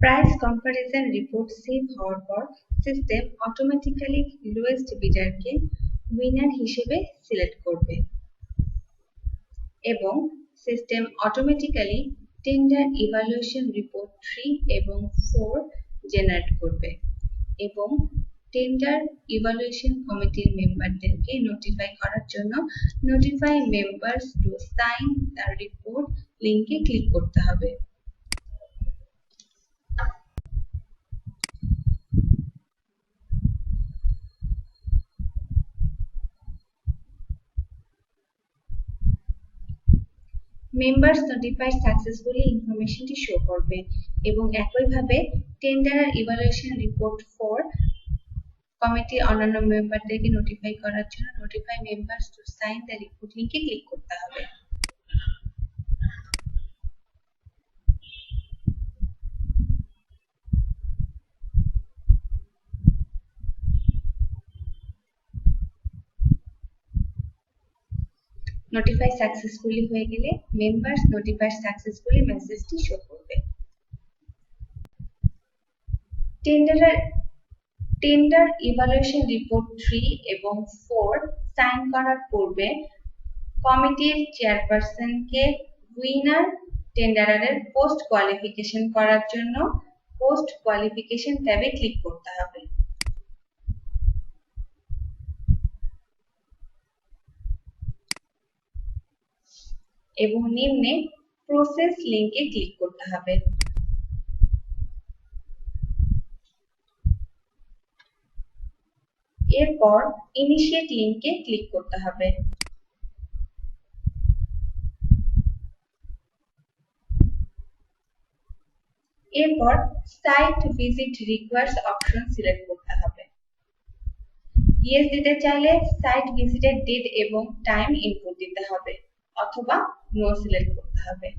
Price comparison report save হওয়ার পর system automatically lowest বিডারকে winner হিসেবে সিলেক্ট করবে এবং system automatically tender evaluation report 3 এবং 4 জেনারেট করবে এবং টেন্ডার ইভালুয়েশন কমিটির মেম্বারদেরকে নোটিফাই করার জন্য notify members to sign the report লিংকে ক্লিক করতে হবে। মেম্বার্স নোটিফাইড সাকসেসফুলি ইনফরমেশনটি শো করবে এবং একইভাবে টেন্ডার ইভালুয়েশন রিপোর্ট 4 কমিটির অন্যান্য মেম্বারদেরকে নোটিফাই করার জন্য notify members to sign the report লিংকে ক্লিক করতে হবে। নোটিফাই সাকসেসফুলি হয়ে গেলে মেম্বার্স নোটিফাইড সাকসেসফুলি মেসেজটি শো করবে। টেন্ডার ইভালুয়েশন রিপোর্ট 3 এবং 4 সাইন করার পূর্বে কমিটির চেয়ারপারসনকে উইনার টেন্ডারারের পোস্ট কোয়ালিফিকেশন করার জন্য পোস্ট কোয়ালিফিকেশন ট্যাবে ক্লিক করতে হবে এবং নিম্নে প্রসেস লিংকে ক্লিক করতে হবে। এরপর ইনিশিয়েট লিংকে ক্লিক করতে হবে। এরপর site visit requires option select করতে হবে। ইয়েস দিতে চাইলে সাইট ভিজিটের ডেট এবং টাইম ইনপুট দিতে হবে অথবা নো সিলেক্ট করতে হবে।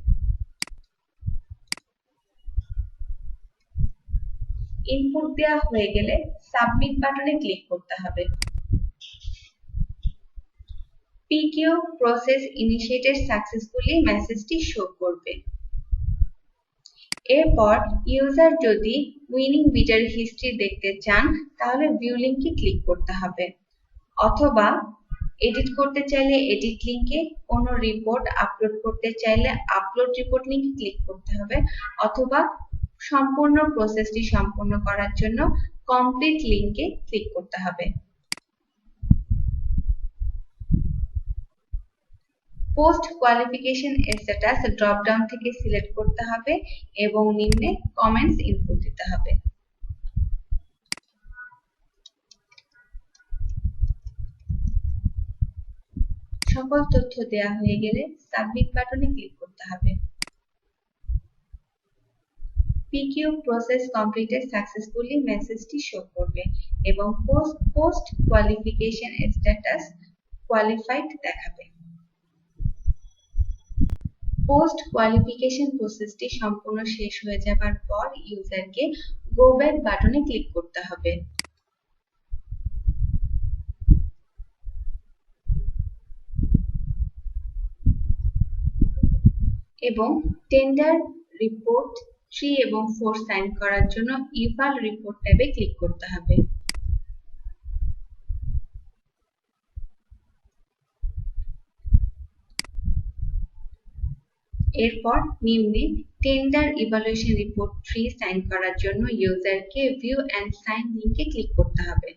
ইনপুট দেওয়া হয়ে গেলে সাবমিট বাটনে ক্লিক করতে হবে। PQ প্রসেস ইনিশিয়েটেড সাকসেসফুলি মেসেজটি শো করবে। এরপর ইউজার যদি উইনিং বিডার হিস্ট্রি দেখতে চান তাহলে ভিউ লিংকে ক্লিক করতে হবে অথবা এডিট করতে চাইলে এডিট লিংকে, কোনো রিপোর্ট আপলোড করতে চাইলে আপলোড রিপোর্ট লিংকে ক্লিক করতে হবে অথবা সম্পূর্ণ প্রসেসটি সম্পন্ন করার জন্য কমপ্লিট লিংকে ক্লিক করতে হবে। Post qualification status drop down থেকে সিলেক্ট করতে হবে এবং নিম্নে কমেন্টস ইনপুট দিতে হবে। সকল তথ্য দেওয়া হয়ে গেলে সাবমিট বাটনে ক্লিক করতে হবে। PQ প্রসেস কমপ্লিটেড সাকসেসফুলি মেসেজটি শো করবে এবং পোস্ট কোয়ালিফিকেশন স্ট্যাটাস কোয়ালিফাইড দেখাবে। পোস্ট কোয়ালিফিকেশন প্রসেসটি সম্পূর্ণ শেষ হয়ে যাবার পর ইউজারকে গো ব্যাক বাটনে ক্লিক করতে হবে এবং টেন্ডার রিপোর্ট 3 এবং 4 সাইন করার জন্য ইভাল রিপোর্ট ট্যাবে ক্লিক করতে হবে। এরপর নিম্নে টেন্ডার ইভালুয়েশন রিপোর্ট 3 সাইন করার জন্য ইউজারকে ভিউ এন্ড সাইন লিংকে ক্লিক করতে হবে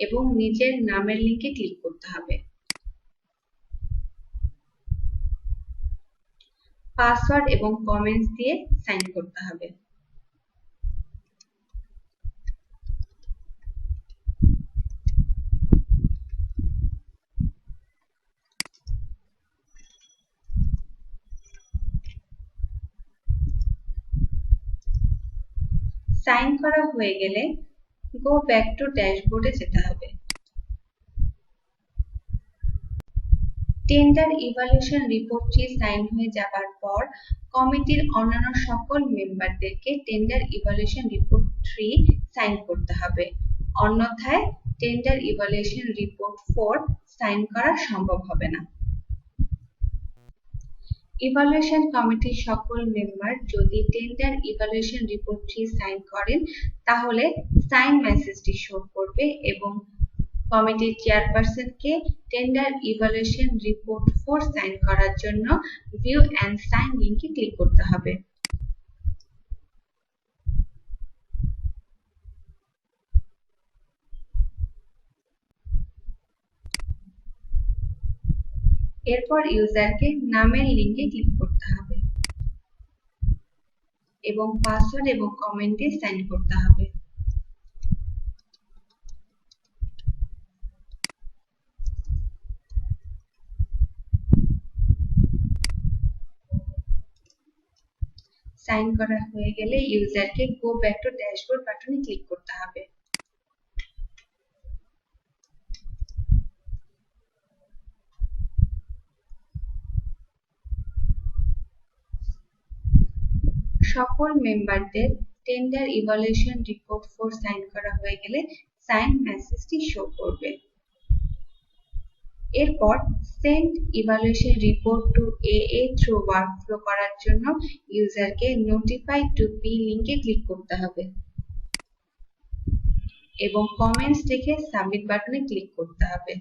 এবং নিজের নামের লিংকে ক্লিক করতে হবে। পাসওয়ার্ড এবং কমেন্টস দিয়ে সাইন করতে হবে। সাইন করা হয়ে গেলে গো ব্যাক টু ড্যাশবোর্ডে যেতে হবে। টেন্ডার ইভালুয়েশন রিপোর্টটি সাইন হয়ে যাবার পর কমিটির অন্যান্য সকল মেম্বারদেরকে টেন্ডার ইভালুয়েশন রিপোর্ট 3 সাইন করতে হবে, অন্যথায় টেন্ডার ইভালুয়েশন রিপোর্ট 4 সাইন করা সম্ভব হবে না। ইভালুয়েশন কমিটির সকল মেম্বার যদি টেন্ডার ইভালুয়েশন রিপোর্টটি সাইন করেন তাহলে সাইন মেসেজটি শো করবে এবং কমিটির চেয়ারপারসনকে টেন্ডার ইভালুয়েশন রিপোর্ট 4 সাইন করার জন্য ভিউ এন্ড সাইন লিংকে ক্লিক করতে হবে। এরপর ইউজারকে নামের লিংকে ক্লিক করতে হবে এবং পাসওয়ার্ড এবং কমেন্ট দিয়ে সাইন করতে হবে। সাইন করা হয়ে গেলে ইউজারকে গো ব্যাক টু ড্যাশবোর্ড বাটনে ক্লিক করতে হবে। সকল মেম্বারদের টেন্ডার ইভালুয়েশন রিপোর্ট 4 সাইন করা হয়ে গেলে সাইন মেসেজটি শো করবে। এরপর send evaluation report to AA through workflow করার জন্য ইউজারকে নোটিফাই টু পি লিংকে ক্লিক করতে হবে এবং কমেন্টস লিখে সাবমিট বাটনে ক্লিক করতে হবে।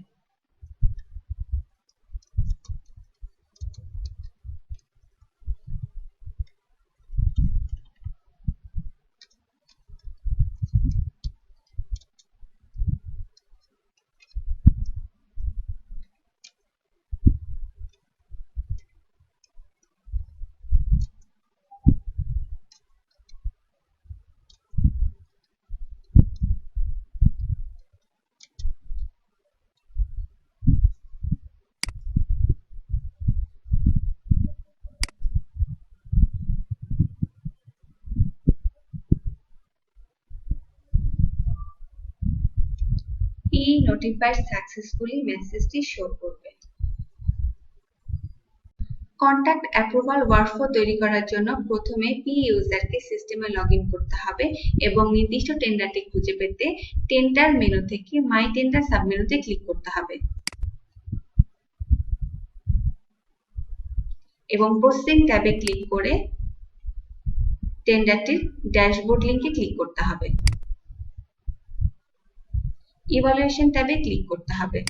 PE notified successfully মেসেজটি শো করবে। কন্ট্যাক্ট অ্যাপ্রুভাল ওয়ার্কফ্লো তৈরি করার জন্য প্রথমে PE ইউজারকে সিস্টেমে লগইন করতে হবে এবং নির্দিষ্ট টেন্ডারটি খুঁজে পেতে টেন্ডার মেনু থেকে মাই টেন্ডার সাবমেনুতে ক্লিক করতে হবে এবং প্রসেসিং ট্যাবে ক্লিক করে টেন্ডারটির ড্যাশবোর্ড লিংকে ক্লিক করতে হবে। ইভালুয়েশন ট্যাবে ক্লিক করতে হবে।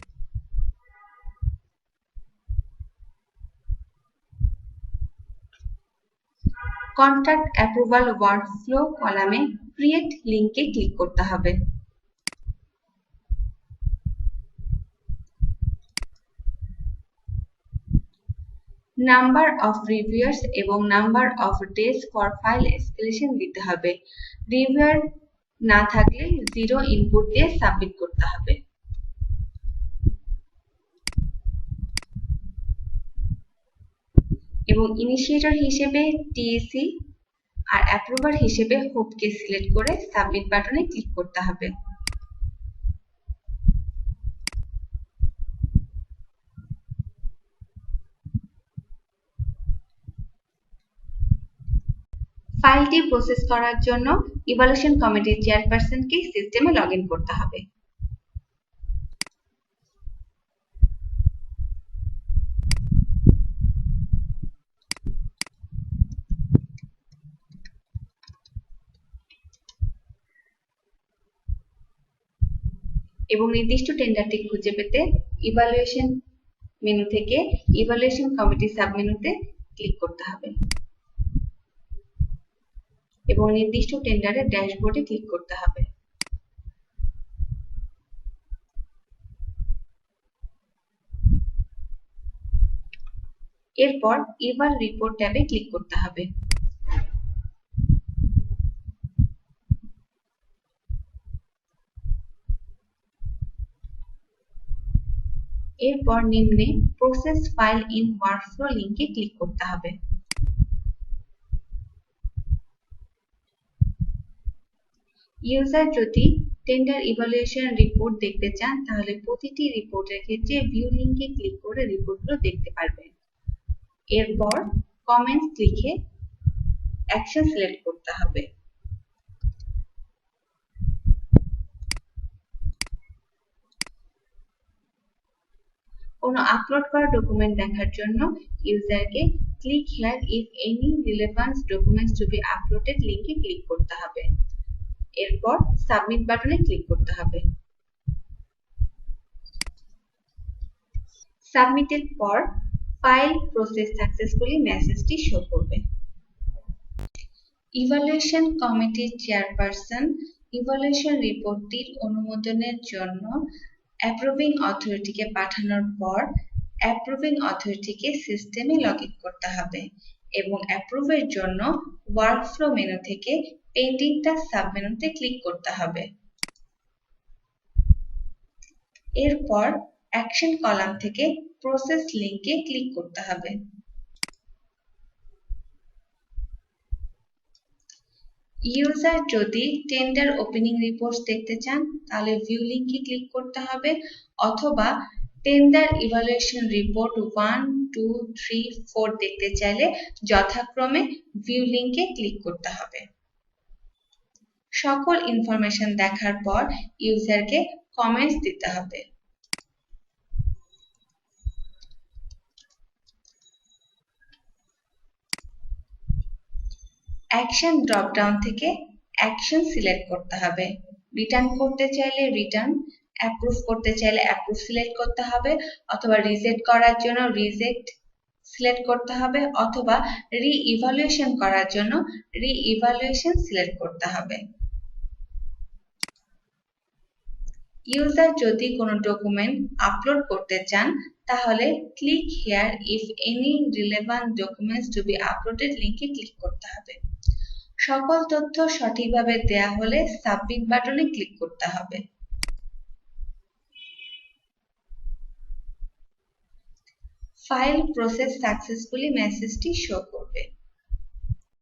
কন্ট্রাক্ট অ্যাপ্রুভাল ওয়ার্কফ্লো কলামে ক্রিয়েট লিংকে ক্লিক করতে হবে। নাম্বার অফ রিভিউয়ার্স এবং number of days for file escalation দিতে হবে। রিভিউয়ার না থাকলে 0 ইনপুট দিয়ে সাবমিট করতে হবে। এবং ইনিশিয়েটর হিসেবে টিএসি আর অ্যাপ্রুভার হিসেবে হোপকে সিলেক্ট করে সাবমিট বাটনে ক্লিক করতে হবে। ফাইলটি প্রসেস করার জন্য ইভালুয়েশন কমিটির চেয়ারপারসনকে সিস্টেমে লগইন করতে হবে। এবং নির্দিষ্ট টেন্ডারটি খুঁজে পেতে ইভালুয়েশন মেনু থেকে ইভালুয়েশন কমিটি সাবমেনুতে ক্লিক করতে হবে এবং নির্দিষ্ট টেন্ডারের ড্যাশবোর্ডে ক্লিক করতে হবে। এরপর ইভাল রিপোর্ট ট্যাবে ক্লিক করতে হবে। এরপর নিম্নে প্রসেস ফাইল ইন ওয়ার্কফ্লো লিংকে ক্লিক করতে হবে। ইউজার যদি টেন্ডার ইভালুয়েশন রিপোর্ট দেখতে চান তাহলে প্রতিটি রিপোর্টের ক্ষেত্রে ভিউ লিংকে ক্লিক করে রিপোর্টগুলো দেখতে পারবেন। এরপর কমেন্টস লিখে অ্যাকশন সিলেক্ট করতে হবে। কোনো আপলোড করা ডকুমেন্ট দেখার জন্য ইউজারকে click here if any relevant documents to be uploaded লিংকে ক্লিক করতে হবে। এরপর সাবমিট বাটনে ক্লিক করতে হবে। সাবমিটের পর ফাইল প্রসেস সাকসেসফুলি মেসেজটি শো করবে। ইভালুয়েশন কমিটির চেয়ারপারসন ইভালুয়েশন রিপোর্টটির অনুমোদনের জন্য অ্যাপ্রুভিং অথরিটিকে পাঠানোর পর অ্যাপ্রুভিং অথরিটিকে সিস্টেমে লগ ইন করতে হবে এবং অ্যাপ্রুভের জন্য ওয়ার্কফ্লো মেনু থেকে পেন্ডিং টাস্ক সাবমেনুতে ক্লিক করতে হবে। এরপর অ্যাকশন কলাম থেকে প্রসেস লিংকে ক্লিক করতে হবে। ইউজার যদি টেন্ডার ওপেনিং রিপোর্টস দেখতে চান তাহলে ভিউ লিংকে ক্লিক করতে হবে, অথবা টেন্ডার ইভালুয়েশন রিপোর্ট 1, 2, 3, 4 দেখতে চাইলে যথাক্রমে ভিউ লিংকে ক্লিক করতে হবে। সকল ইনফরমেশন দেখার পর ইউজারকে কমেন্টস দিতে হবে। অ্যাকশন ড্রপডাউন থেকে অ্যাকশন সিলেক্ট করতে হবে। রিটার্ন করতে চাইলে রিটার্ন, অ্যাপ্রুভ করতে চাইলে অ্যাপ্রুভ সিলেক্ট করতে হবে, অথবা রিজেক্ট করার জন্য রিজেক্ট সিলেক্ট করতে হবে, অথবা রি-ইভালুয়েশন করার জন্য রি-ইভালুয়েশন সিলেক্ট করতে হবে। ইউজার যদি কোনো ডকুমেন্ট আপলোড করতে চান তাহলে click here if any relevant documents to be uploaded লিংকে ক্লিক করতে হবে। সকল তথ্য সঠিকভাবে দেয়া হলে সাবমিট বাটনে ক্লিক করতে হবে। ফাইল প্রসেস সাকসেসফুলি মেসেজটি শো করবে।